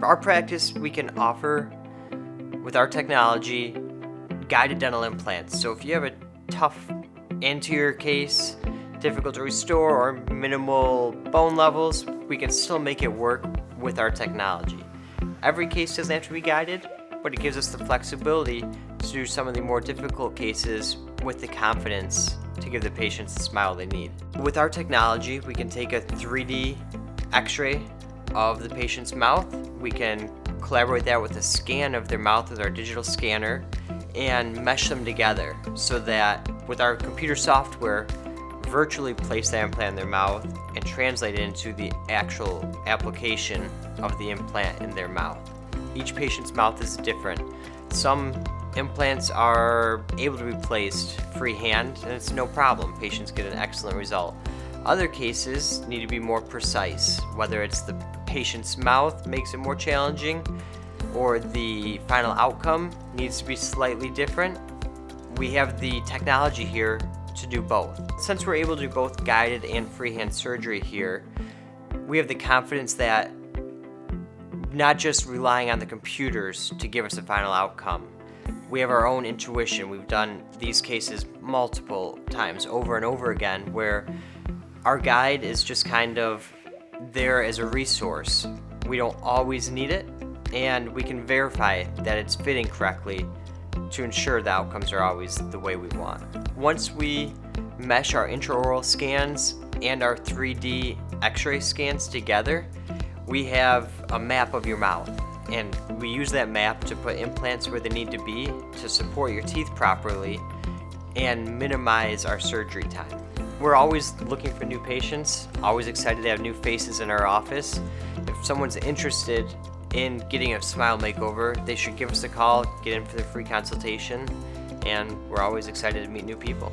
our practice, we can offer, with our technology, guided dental implants. So if you have a tough anterior case, difficult to restore, or minimal bone levels, we can still make it work with our technology. Every case doesn't have to be guided, but it gives us the flexibility to do some of the more difficult cases with the confidence to give the patients the smile they need. With our technology, we can take a 3D x-ray of the patient's mouth. We can collaborate that with a scan of their mouth with our digital scanner and mesh them together so that with our computer software, virtually place that implant in their mouth and translate it into the actual application of the implant in their mouth. Each patient's mouth is different. Some implants are able to be placed freehand and it's no problem. Patients get an excellent result. Other cases need to be more precise, whether it's the patient's mouth makes it more challenging or the final outcome needs to be slightly different. We have the technology here to do both. Since we're able to do both guided and freehand surgery here, we have the confidence that not just relying on the computers to give us a final outcome. We have our own intuition. We've done these cases multiple times over and over again where our guide is just kind of there as a resource. We don't always need it, and we can verify that it's fitting correctly to ensure the outcomes are always the way we want. Once we mesh our intraoral scans and our 3D x-ray scans together, we have a map of your mouth, and we use that map to put implants where they need to be to support your teeth properly and minimize our surgery time. We're always looking for new patients, always excited to have new faces in our office. If someone's interested in getting a smile makeover, they should give us a call, get in for their free consultation, and we're always excited to meet new people.